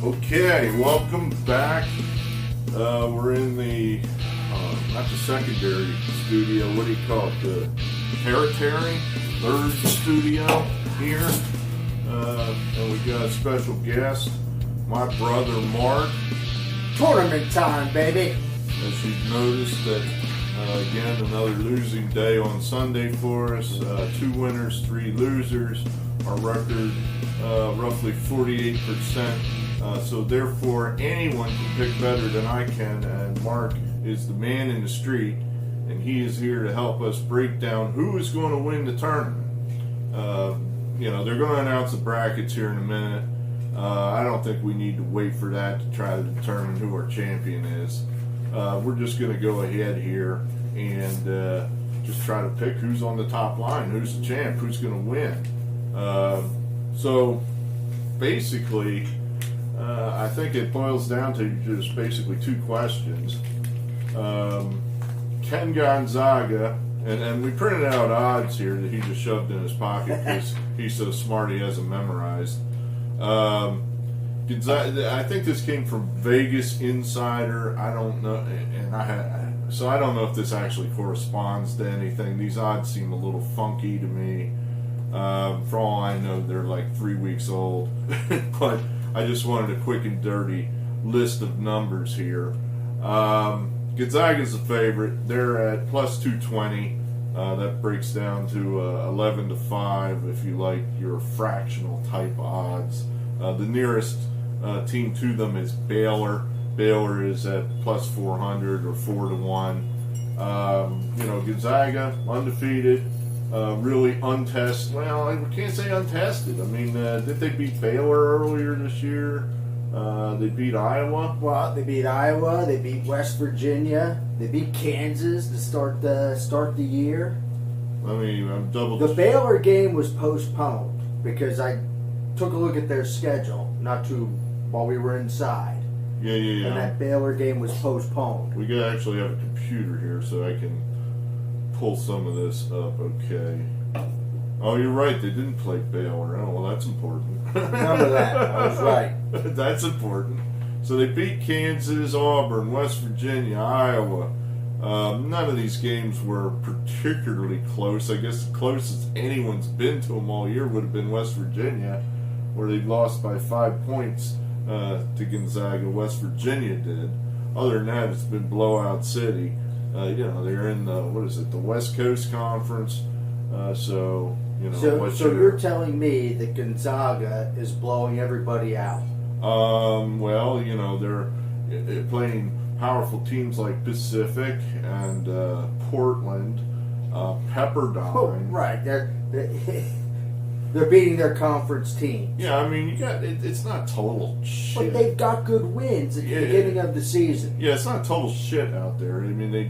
Okay, welcome back. We're in the, not the secondary studio, what do you call it? The territory, third studio here. And we got a special guest, my brother Mark. Tournament time, baby. As you've noticed that, again, another losing day on Sunday for us. 2 winners, 3 losers. Our record, roughly 48%. So therefore, anyone can pick better than I can, and Mark is the man in the street, and he is here to help us break down who is going to win the tournament. They're going to announce the brackets here in a minute. I don't think we need to wait for that to try to determine who our champion is. We're just going to go ahead here and just try to pick who's on the top line, who's the champ, who's going to win. So basically, I think it boils down to just basically 2 questions. Can Gonzaga, and we printed out odds here that he just shoved in his pocket because he's so smart he has them memorized. Gonzaga, I think this came from Vegas Insider. I don't know, and so I don't know if this actually corresponds to anything. These odds seem a little funky to me. For all I know, they're like 3 weeks old, but I just wanted a quick and dirty list of numbers here. Gonzaga's the favorite. They're at plus 220. That breaks down to 11 to 5 if you like your fractional type odds. The nearest team to them is Baylor. Baylor is at plus 400 or 4 to 1. Gonzaga, undefeated. Really untested. Well, I can't say untested. I mean, did they beat Baylor earlier this year? They beat Iowa. Well, they beat Iowa. They beat West Virginia. They beat Kansas to start the year. I mean, I'm double. The Baylor game was postponed because I took a look at their schedule while we were inside. Yeah. And that Baylor game was postponed. We could actually have a computer here so I can pull some of this up. Okay. Oh, you're right. They didn't play Baylor. Oh, well, that's important. Remember that. I was right. That's important. So they beat Kansas, Auburn, West Virginia, Iowa. None of these games were particularly close. I guess the closest anyone's been to them all year would have been West Virginia, where they lost by 5 points to Gonzaga. West Virginia did. Other than that, it's been blowout city. They're in the West Coast Conference. So you're telling me that Gonzaga is blowing everybody out? They're playing powerful teams like Pacific and Portland, Pepperdine. Oh, right. They're beating their conference team. Yeah, I mean, it's not total shit. But they've got good wins at the beginning of the season. Yeah, it's not total shit out there. I mean, they've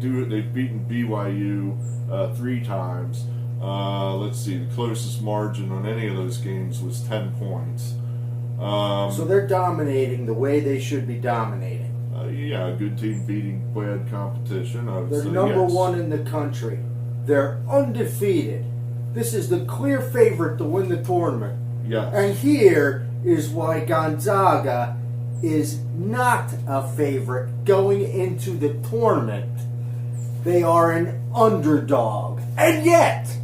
beaten BYU 3 times. Let's see, the closest margin on any of those games was 10 points. So they're dominating the way they should be dominating. A good team beating bad competition. They're number 1 in the country. They're undefeated. This is the clear favorite to win the tournament. Yes. And here is why Gonzaga is not a favorite going into the tournament. They are an underdog. And yet,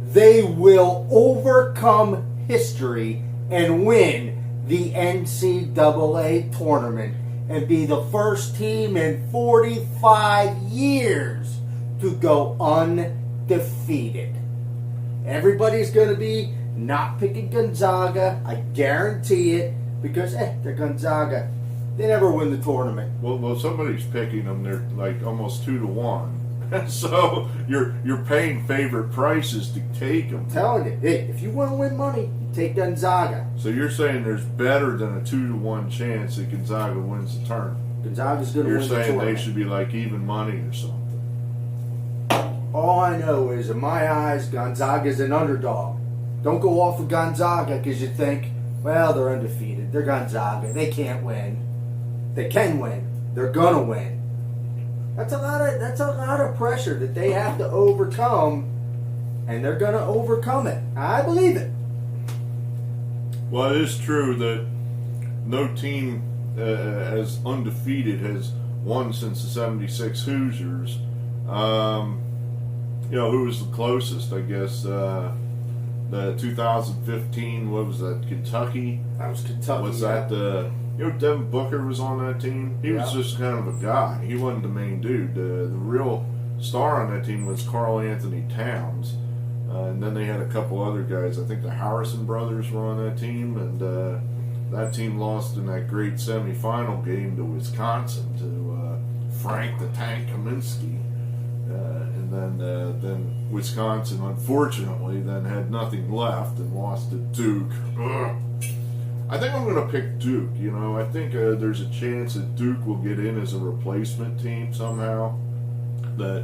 they will overcome history and win the NCAA tournament and be the first team in 45 years to go undefeated. Everybody's going to be not picking Gonzaga. I guarantee it. Because, they're Gonzaga. They never win the tournament. Well, somebody's picking them. They're like almost 2 to 1. So you're paying favorite prices to take them. I'm telling you, hey, if you want to win money, you take Gonzaga. So you're saying there's better than a 2 to 1 chance that Gonzaga wins the tournament. Gonzaga's going to win the tournament. You're saying they should be like even money or something. All I know is, in my eyes, Gonzaga's an underdog. Don't go off of Gonzaga because you think, well, they're undefeated. They're Gonzaga. They can't win. They can win. They're going to win. That's a lot of pressure that they have to overcome, and they're going to overcome it. I believe it. Well, it is true that no team as undefeated, has won since the '76 Hoosiers. Who was the closest? I guess the 2015. What was that? Kentucky. That was Kentucky. Was that the? Devin Booker was on that team. He was just kind of a guy. He wasn't the main dude. The real star on that team was Karl Anthony Towns. And then they had a couple other guys. I think the Harrison brothers were on that team, and that team lost in that great semifinal game to Wisconsin to Frank the Tank Kaminsky. And then Wisconsin, unfortunately, then had nothing left and lost to Duke. Ugh. I think I'm going to pick Duke. I think there's a chance that Duke will get in as a replacement team somehow. That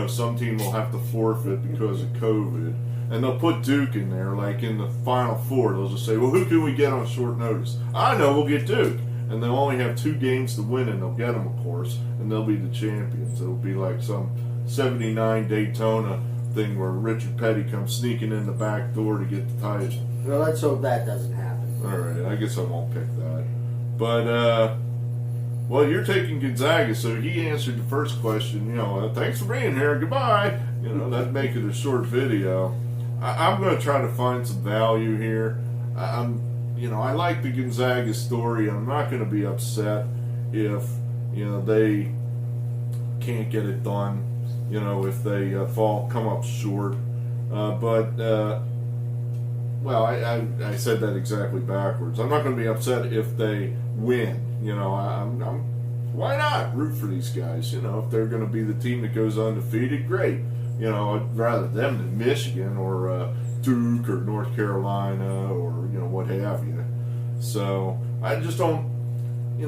some team will have to forfeit because of COVID, and they'll put Duke in there, like in the Final Four. They'll just say, "Well, who can we get on short notice?" I know, we'll get Duke, and they'll only have 2 games to win, and they'll get them, of course, and they'll be the champions. It'll be like some '79 Daytona thing where Richard Petty comes sneaking in the back door to get the title. Well, let's hope that doesn't happen. All right, I guess I won't pick that. But, well, you're taking Gonzaga, so he answered the first question. Thanks for being here. Goodbye. That'd make it a short video. I'm going to try to find some value here. I like the Gonzaga story. I'm not going to be upset if, they can't get it done. If they come up short. Well, I said that exactly backwards. I'm not going to be upset if they win. Why not root for these guys? If they're going to be the team that goes undefeated, great. I'd rather them than Michigan or Duke or North Carolina or what have you. So I just don't.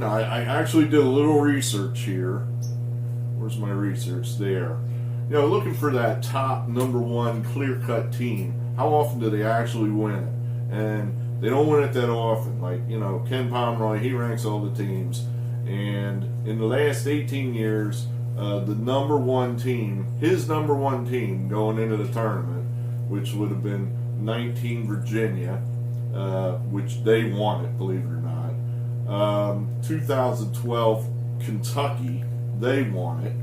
I actually did a little research here. Where's my research? There. Looking for that top #1 clear-cut team. How often do they actually win it? And they don't win it that often. Like, Ken Pomeroy, he ranks all the teams. And in the last 18 years, the #1 team, his #1 team going into the tournament, which would have been 19 Virginia, which they won it, believe it or not. 2012 Kentucky, they won it.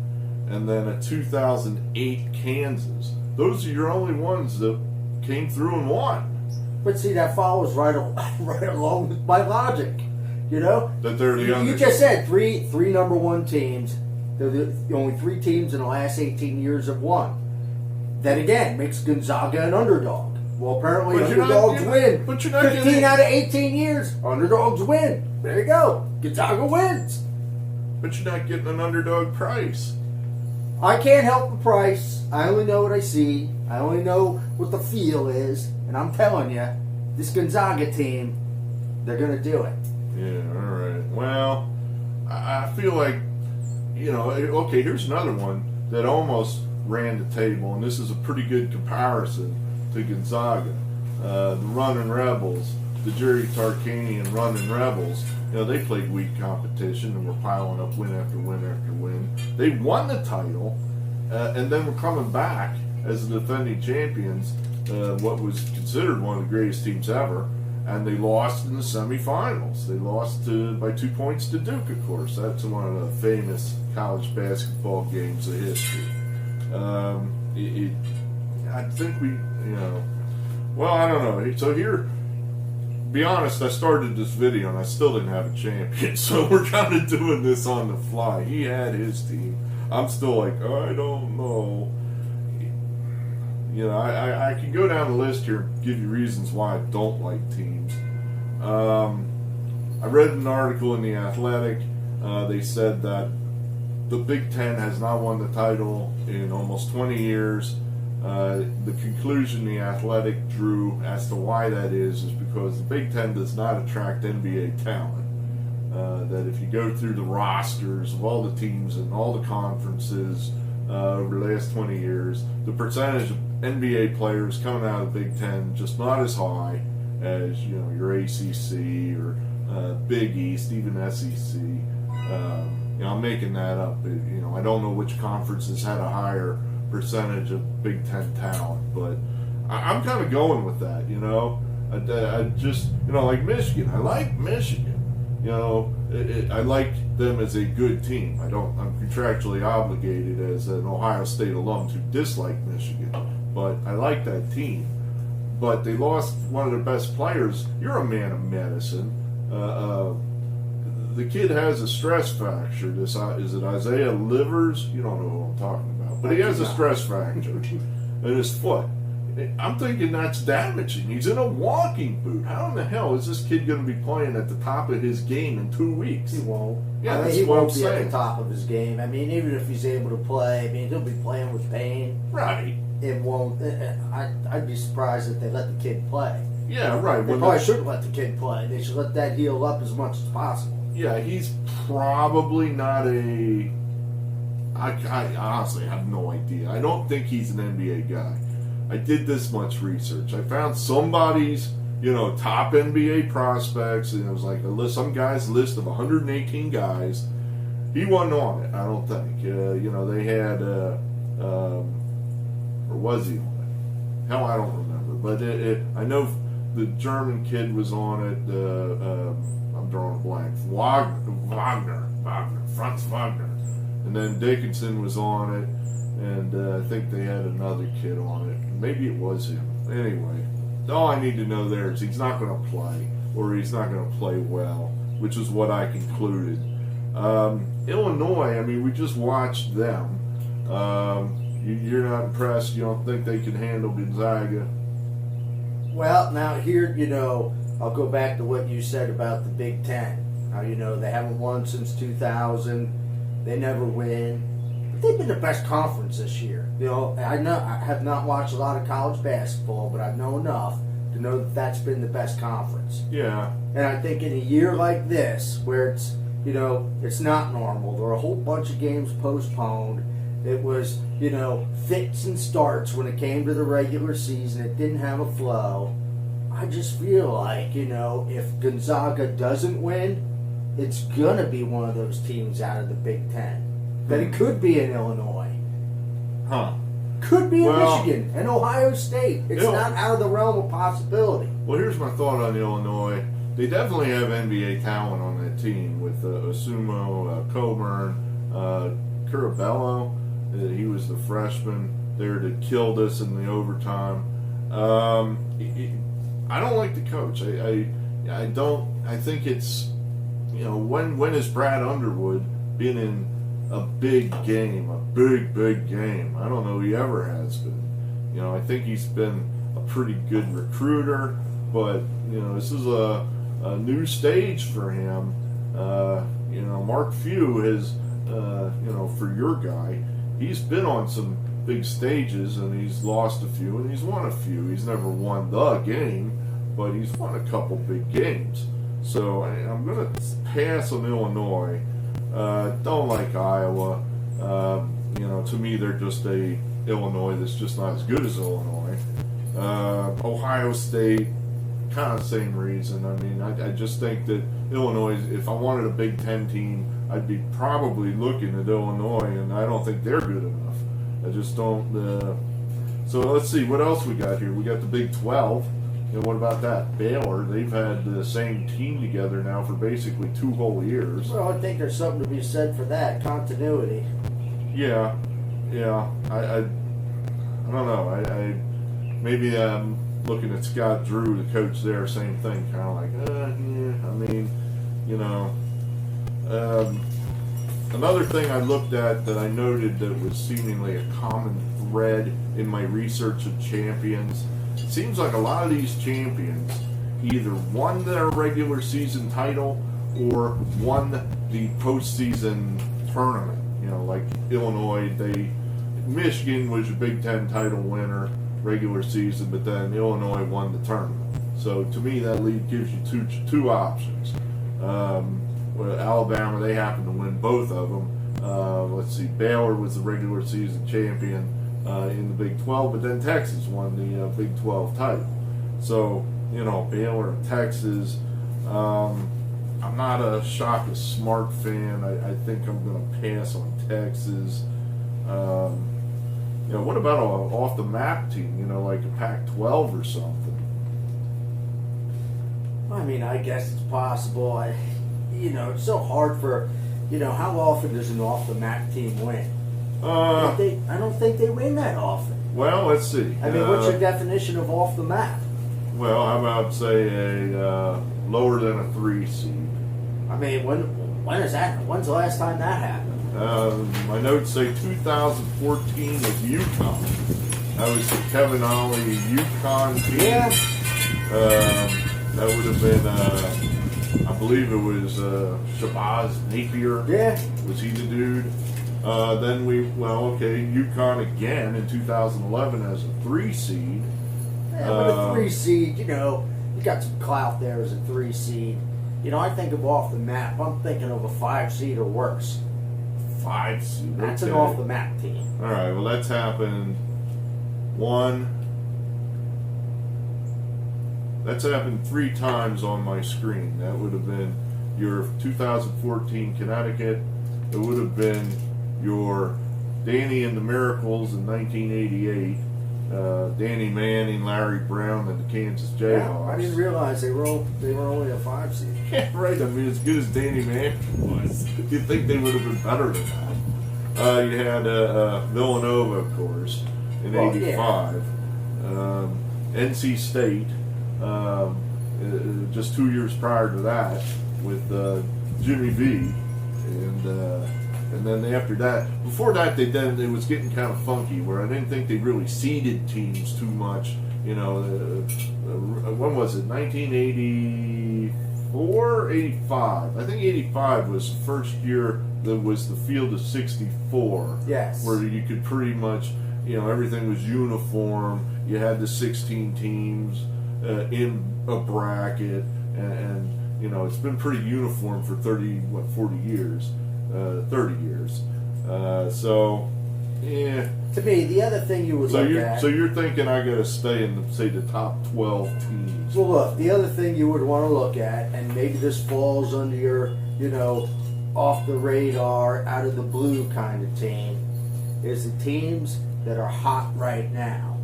And then a 2008 Kansas. Those are your only ones that came through and won. But see, that follows right along with my logic. That they're the You just said three #1 teams. They're the only 3 teams in the last 18 years have won. That again makes Gonzaga an underdog. Well, apparently underdogs win. But you're not 15 out of 18 years, underdogs win. There you go. Gonzaga wins. But you're not getting an underdog price. I can't help the price. I only know what I see. I only know what the feel is. And I'm telling you, this Gonzaga team, they're going to do it. Yeah, all right. Well, I feel like, okay, here's another one that almost ran the table, and this is a pretty good comparison to Gonzaga. The Runnin' Rebels, the Jerry Tarkanian Runnin' Rebels, they played weak competition and were piling up win after win after win. They won the title, and then were coming back as the defending champions, what was considered one of the greatest teams ever, and they lost in the semifinals. They lost by 2 points to Duke, of course. That's one of the famous college basketball games of history. I think well, I don't know. So here, be honest, I started this video and I still didn't have a champion, so we're kind of doing this on the fly. He had his team. I'm still like, I don't know. I can go down the list here and give you reasons why I don't like teams. I read an article in The Athletic. They said that the Big Ten has not won the title in almost 20 years. The conclusion The Athletic drew as to why that is because the Big Ten does not attract NBA talent. That if you go through the rosters of all the teams and all the conferences over the last 20 years, the percentage of NBA players coming out of the Big Ten just not as high as your ACC or Big East, even SEC. I'm making that up. I don't know which conferences had a higher percentage of Big Ten talent, but I'm kind of going with that. I just like Michigan. I like Michigan. I like them as a good team. I'm contractually obligated as an Ohio State alum to dislike Michigan, but I like that team. But they lost one of their best players. You're a man of medicine. The kid has a stress fracture. Is it Isaiah Livers? You don't know who I'm talking about, but he has a stress fracture in his foot. I'm thinking that's damaging. He's in a walking boot. How in the hell is this kid going to be playing at the top of his game in 2 weeks? He won't. Yeah, he won't be at the top of his game. I mean, even if he's able to play, he'll be playing with pain. Right. It won't. I'd be surprised if they let the kid play. Yeah, right. They probably shouldn't let the kid play. They should let that heal up as much as possible. Yeah, he's probably not a... I honestly have no idea. I don't think he's an NBA guy. I did this much research. I found somebody's, top NBA prospects, and it was like some guy's list of 118 guys. He wasn't on it, I don't think. They had, or was he on it? Hell, I don't remember. But I know the German kid was on it. I'm drawing a blank. Wagner, Franz Wagner. And then Dickinson was on it. And I think they had another kid on it. Maybe it was him. Anyway, all I need to know there is he's not going to play, or he's not going to play well, which is what I concluded. Illinois, we just watched them. You're not impressed? You don't think they can handle Gonzaga? Well, now here, I'll go back to what you said about the Big Ten. How, they haven't won since 2000. They never win. They've been the best conference this year. I have not watched a lot of college basketball, but I know enough to know that that's been the best conference. Yeah. And I think in a year like this, where it's not normal, there are a whole bunch of games postponed. It was, fits and starts when it came to the regular season. It didn't have a flow. I just feel like, if Gonzaga doesn't win, it's going to be one of those teams out of the Big Ten. That it could be in Illinois. Huh. Could be in Michigan and Ohio State. It's not out of the realm of possibility. Well, here's my thought on Illinois. They definitely have NBA talent on that team with Osumo, Coburn, Curabello. He was the freshman there that killed us in the overtime. I don't like the coach. I don't. I think it's when has Brad Underwood been in a big game, a big game? I don't know he ever has been. I think he's been a pretty good recruiter, but this is a new stage for him. Mark Few has, for your guy, he's been on some big stages and he's lost a few and he's won a few. He's never won the game, but he's won a couple big games. So I'm going to pass on Illinois. Don't like Iowa. To me, they're just a Illinois that's just not as good as Illinois. Ohio State, kind of same reason. I just think that Illinois, if I wanted a Big Ten team, I'd be probably looking at Illinois, and I don't think they're good enough. I just don't. So let's see, what else we got here? We got the Big 12. What about that? Baylor, they've had the same team together now for basically 2 whole years. Well, I think there's something to be said for that, continuity. Yeah. I don't know. Maybe I'm looking at Scott Drew, the coach there, same thing, kind of like, another thing I looked at that I noted that was seemingly a common thread in my research of champions. It seems like a lot of these champions either won their regular season title or won the postseason tournament. Like Illinois, Michigan was a Big Ten title winner regular season, but then Illinois won the tournament. So to me, that league gives you two options. Alabama, they happened to win both of them. Let's see, Baylor was the regular season champion in the Big 12, but then Texas won the Big 12 title. So, Baylor and Texas. I'm not a Shaka Smart fan. I think I'm going to pass on Texas. What about an off the map team? Like a Pac-12 or something. I guess it's possible. it's so hard for, how often does an off the map team win? I don't think they win that often. Well, let's see. I mean, what's your definition of off the map? Well, how about say a lower than a 3 seed? I mean, when is that? When's the last time that happened? My notes say 2014 with UConn. That was the Kevin Ollie UConn team. Yeah. That would have been, I believe it was Shabazz Napier. Yeah. Was he the dude? Then UConn again in 2011 as a 3 seed. Yeah, but a 3 seed, you got some clout there as a 3 seed. I think of off the map. I'm thinking of a 5 seed or worse. 5 seed. That's okay. an off the map team. All right. Well, that's happened. That's happened 3 times on my screen. That would have been your 2014 Connecticut. It would have been your Danny and the Miracles in 1988. Danny Manning, Larry Brown, and the Kansas Jayhawks. Yeah, I didn't realize they were only a 5 seed. Yeah, right. I mean, as good as Danny Manning was, you'd think they would have been better than that. You had Villanova, of course, in '85. Yeah. NC State, just 2 years prior to that, with Jimmy V, and then after that, before that, it was getting kind of funky, where I didn't think they really seeded teams too much. When was it? 1984, 85. I think 85 was the first year that was the field of 64. Yes. Where you could pretty much, everything was uniform. You had the 16 teams in a bracket, and it's been pretty uniform for 40 years. 30 years. Yeah. To me, the other thing you would look at... So you're thinking I got to stay in, say, the top 12 teams. Well, look, the other thing you would want to look at, and maybe this falls under your, off the radar, out of the blue kind of team, is the teams that are hot right now.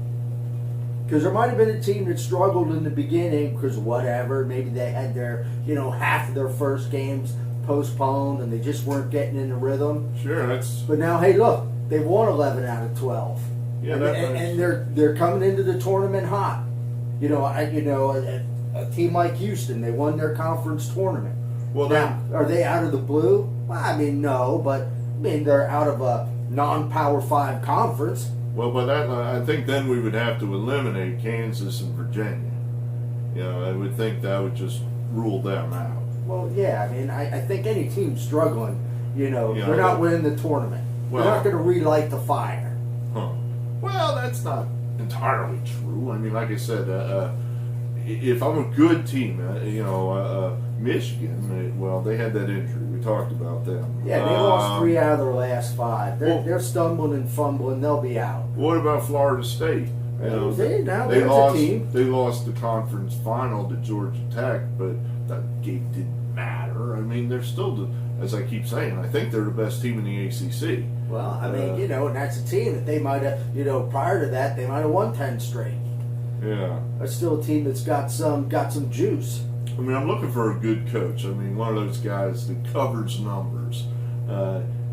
Because there might have been a team that struggled in the beginning because whatever, maybe they had their, half of their first games postponed and they just weren't getting in the rhythm. Sure, But now, hey, look, they've won 11 out of 12. Yeah, and they're coming into the tournament hot. A team like Houston, they won their conference tournament. Well, now, are they out of the blue? Well, I mean, no, but they're out of a non-Power 5 conference. Well, by that, I think then we would have to eliminate Kansas and Virginia. I would think that would just rule them out. Well, yeah, I think any team struggling, they're not winning the tournament. They're not going to relight the fire. Huh. Well, that's not entirely true. I mean, like I said, if I'm a good team, Michigan, they had that injury. We talked about them. Yeah, they lost 3 out of their last 5. They're stumbling and fumbling. They'll be out. What about Florida State? They lost. a team. They lost the conference final to Georgia Tech, but that game didn't matter. I mean, they're still, as I keep saying, I think they're the best team in the ACC. Well, and that's a team that they might have, prior to that, they might have won 10 straight. Yeah. That's still a team that's got some juice. I mean, I'm looking for a good coach. I mean, one of those guys that covers numbers.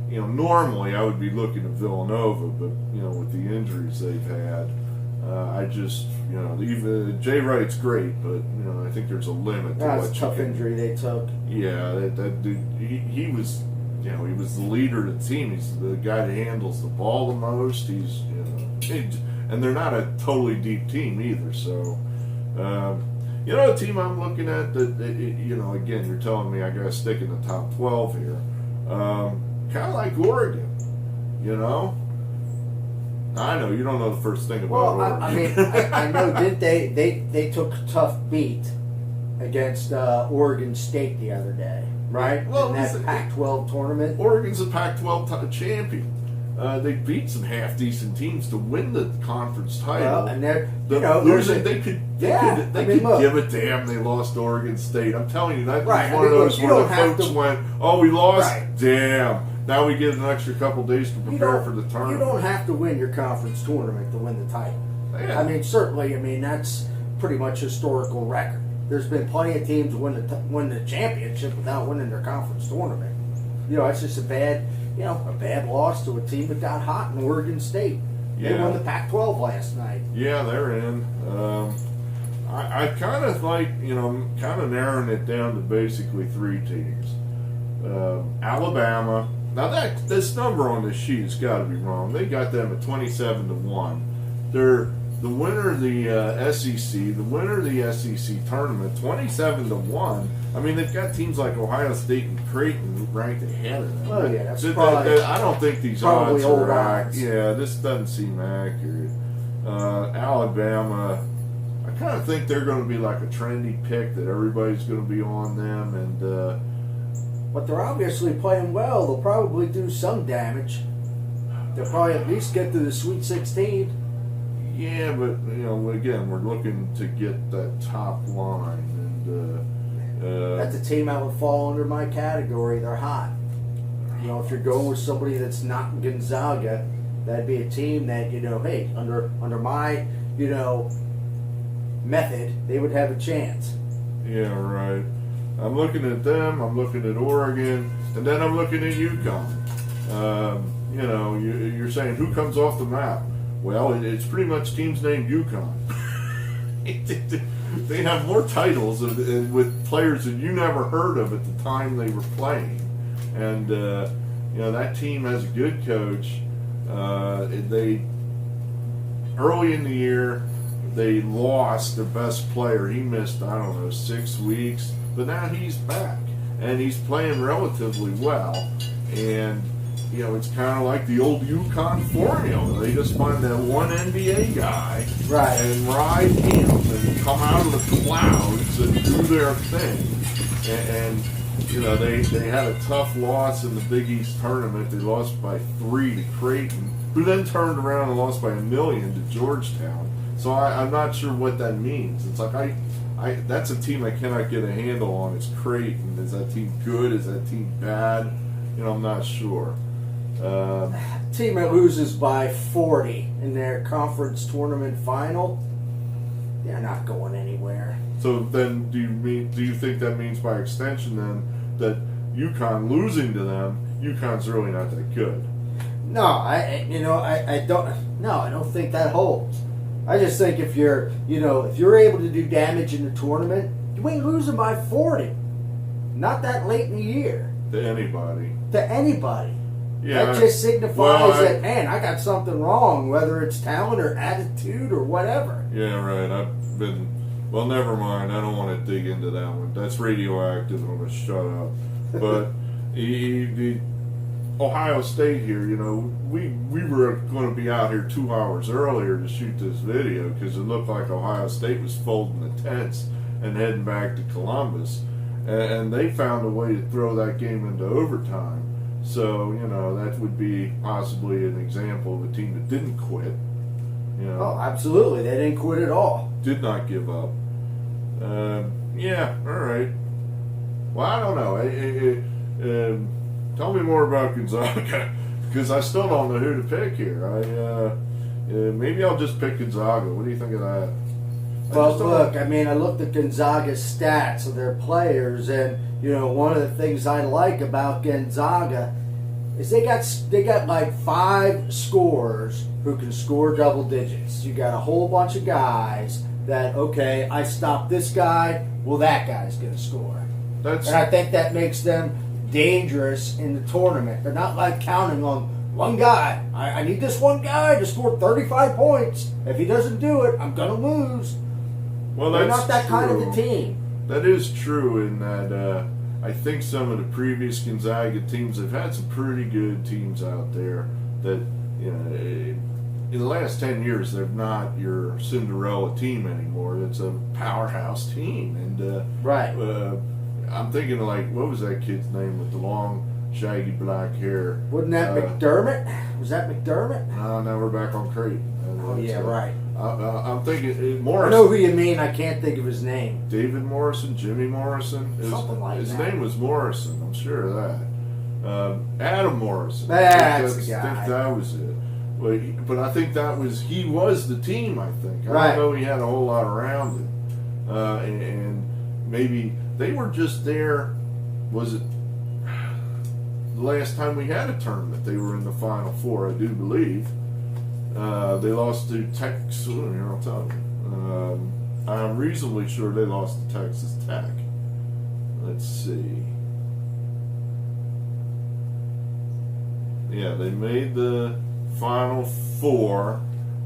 Normally I would be looking at Villanova, but with the injuries they've had, I just even Jay Wright's great, but I think there's a limit to That's what a tough injury they took. Yeah, that dude, he was he was the leader of the team. He's the guy that handles the ball the most. He's and they're not a totally deep team either. So. A team I'm looking at that, again, you're telling me I got to stick in the top 12 here. Kind of like Oregon, I know you don't know the first thing about Oregon. I know. Didn't they took a tough beat against Oregon State the other day, right? Well, in that Pac-12 tournament. Oregon's a Pac-12 champion. They beat some half-decent teams to win the conference title. Well, and they're, they could give a damn they lost to Oregon State. I'm telling you, that was one of those where the folks went, "Oh, we lost, damn." Now we get an extra couple days to prepare for the tournament. You don't have to win your conference tournament to win the title. Yeah. Certainly, that's pretty much historical record. there's been plenty of teams win the championship without winning their conference tournament. It's just a bad loss to a team that got hot in Oregon State. They won the Pac-12 last night. Yeah, they're in. I kind of like, kind of narrowing it down to basically 3 teams. Alabama. Now this number on this sheet has got to be wrong. They got them at 27-1. They're the winner of the SEC, the winner of the SEC tournament, 27-1. I mean, they've got teams like Ohio State and Creighton ranked ahead of them. Oh yeah, that's probably. I don't think these odds are accurate. Yeah, this doesn't seem accurate. Alabama, I kind of think they're going to be like a trendy pick that everybody's going to be on them, and. But they're obviously playing well. They'll probably do some damage. They'll probably at least get to the Sweet 16. Yeah, but again, we're looking to get that top line, and that's a team that would fall under my category. They're hot. If you're going with somebody that's not Gonzaga, that'd be a team that hey, under my method, they would have a chance. Yeah, right. I'm looking at them. I'm looking at Oregon, and then I'm looking at UConn. You're saying who comes off the map? Well, it's pretty much teams named UConn. They have more titles with players that you never heard of at the time they were playing, and that team has a good coach. They early in the year they lost their best player. He missed 6 weeks. But now he's back, and he's playing relatively well. And, it's kind of like the old UConn formula. They just find that one NBA guy and ride him and come out of the clouds and do their thing. And they had a tough loss in the Big East tournament. They lost by 3 to Creighton, who then turned around and lost by 1 million to Georgetown. So I'm not sure what that means. It's like that's a team I cannot get a handle on. It's Creighton. Is that team good? Is that team bad? I'm not sure. Team that loses by 40 in their conference tournament final, they're not going anywhere. So then, do you think that means by extension then that UConn losing to them, UConn's really not that good? No, I don't think that holds. I just think if you're able to do damage in the tournament, you ain't losing by 40. Not that late in the year. To anybody. Yeah. That just signifies that, man, I got something wrong, whether it's talent or attitude or whatever. Yeah, right. Well, never mind. I don't want to dig into that one. That's radioactive. I'm going to shut up. But the Ohio State here, we were going to be out here 2 hours earlier to shoot this video because it looked like Ohio State was folding the tents and heading back to Columbus. And they found a way to throw that game into overtime. So, that would be possibly an example of a team that didn't quit. Oh, absolutely. They didn't quit at all. Did not give up. Yeah, all right. Well, I don't know. Tell me more about Gonzaga, because I still don't know who to pick here. Maybe I'll just pick Gonzaga. What do you think of that? Well, look, I looked at Gonzaga's stats of their players, and one of the things I like about Gonzaga is they got like 5 scorers who can score double digits. You got a whole bunch of guys that, okay, I stopped this guy, well, that guy's going to score. And I think that makes them dangerous in the tournament. They're not like counting on one guy. I need this one guy to score 35 points. If he doesn't do it, I'm going to lose. Well, they're not that kind of a team. That is true in that I think some of the previous Gonzaga teams have had some pretty good teams out there that, in the last 10 years, they're not your Cinderella team anymore. It's a powerhouse team. And right. I'm thinking of, what was that kid's name with the long, shaggy black hair? Wasn't that McDermott? Was that McDermott? No, now we're back on Creighton. Right. I'm thinking Morrison. I know who you mean. I can't think of his name. David Morrison, Jimmy Morrison. Something like his that. His name was Morrison. I'm sure of that. Adam Morrison. That's the guy. I think that was it. But I think he was the team. I think. Right. I don't know he had a whole lot around it. And maybe they were just there. Was it the last time we had a tournament? They were in the Final Four, I do believe. They lost to Texas. Here, I'll tell you. I'm reasonably sure they lost to Texas Tech. Let's see. Yeah, they made the Final Four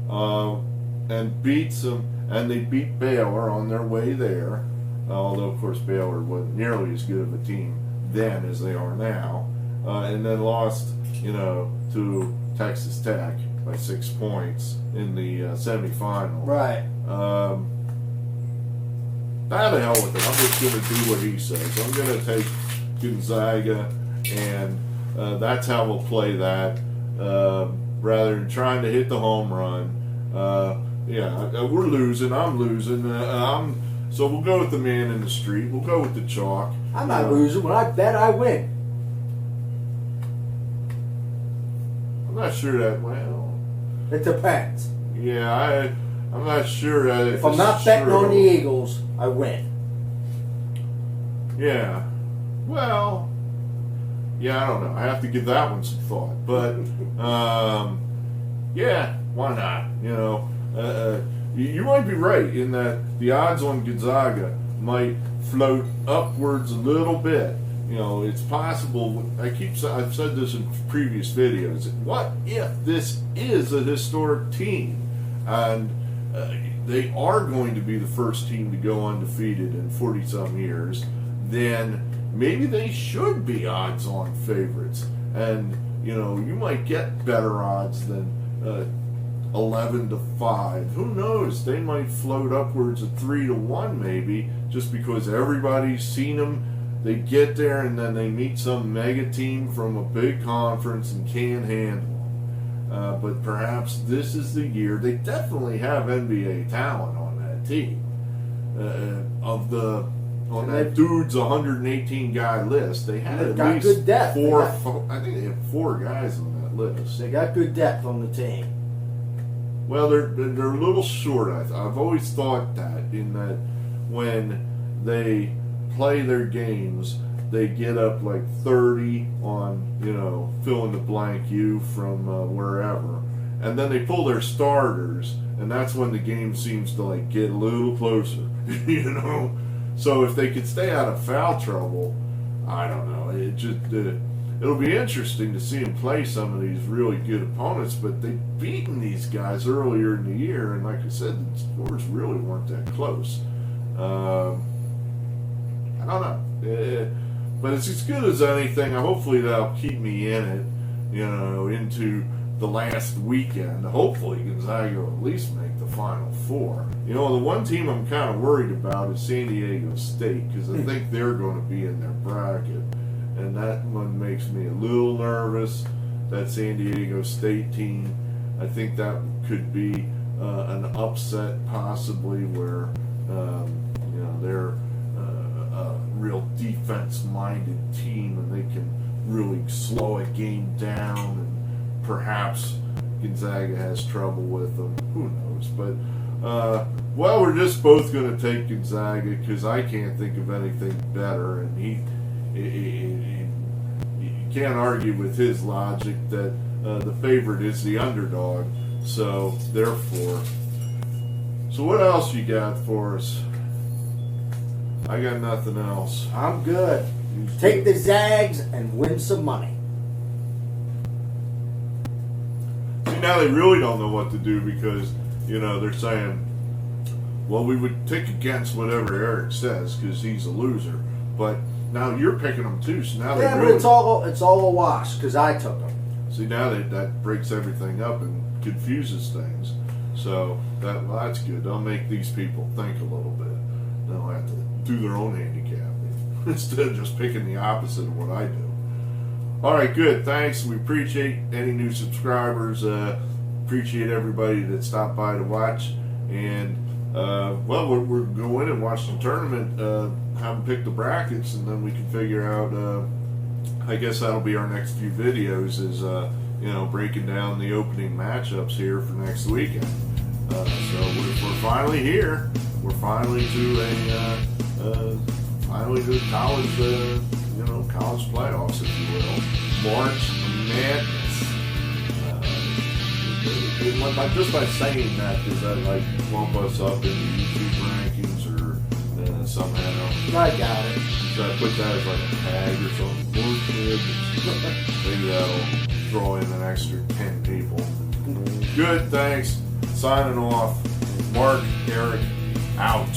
and beat them, and they beat Baylor on their way there. Although, of course, Baylor wasn't nearly as good of a team then as they are now, and then lost, to Texas Tech by 6 points in the semifinal. Right. The hell with it. I'm just going to do what he says. I'm going to take Gonzaga, and that's how we'll play that, rather than trying to hit the home run. We're losing. I'm losing. So we'll go with the man in the street. We'll go with the chalk. I'm not losing. When I bet, I win. I'm not sure that, It depends. Yeah, I'm not sure that if I'm not betting on the Eagles, I win. Yeah. Well, I don't know. I have to give that one some thought. But, why not? You might be right in that the odds on Gonzaga might float upwards a little bit. It's possible. I've said this in previous videos. What if this is a historic team, and they are going to be the first team to go undefeated in 40-some years? Then maybe they should be odds-on favorites, and you might get better odds than 11-5. Who knows? They might float upwards of 3-1, maybe, just because everybody's seen them. They get there and then they meet some mega team from a big conference and can't handle them. But perhaps this is the year. They definitely have NBA talent on that team. On that dude's 118 guy list, they had at least good depth. I think they have 4 guys on that list. They got good depth on the team. Well, they're a little short. I've always thought that, in that when they play their games, they get up like 30 on, fill in the blank you from wherever. And then they pull their starters, and that's when the game seems to get a little closer, So if they could stay out of foul trouble, I don't know. It'll be interesting to see them play some of these really good opponents, but they've beaten these guys earlier in the year, and like I said, the scores really weren't that close. I don't know. But it's as good as anything. Hopefully that'll keep me in it, into the last weekend. Hopefully Gonzaga will at least make the Final Four. The one team I'm kind of worried about is San Diego State, because I think they're going to be in their bracket. And that one makes me a little nervous, that San Diego State team. I think that could be an upset, possibly, where they're a real defense-minded team, and they can really slow a game down, and perhaps Gonzaga has trouble with them. Who knows? But we're just both going to take Gonzaga, because I can't think of anything better, and you can't argue with his logic that the favorite is the underdog. So therefore, what else you got for us? I got nothing else. I'm good. Take the Zags and win some money. See, now they really don't know what to do, because they're saying, well, we would pick against whatever Eric says because he's a loser, but now you're picking them too, so now but it's all a wash because I took them. See, now that breaks everything up and confuses things. So that's good. They'll make these people think a little bit. They'll have to do their own handicap instead of just picking the opposite of what I do. All right, good. Thanks. We appreciate any new subscribers. Appreciate everybody that stopped by to watch. And we're going and watch the tournament. Have them pick the brackets, and then we can figure out. I guess that'll be our next few videos. Is breaking down the opening matchups here for next weekend. So we're finally here. We're finally to a finally do college, college playoffs, if you will. March Madness. Just by saying that, does that like bump us up in the YouTube rankings or somehow? I got it. Should I put that as like a tag or something? Maybe that'll draw in an extra 10 people. Good, thanks. Signing off. Mark, Eric, out.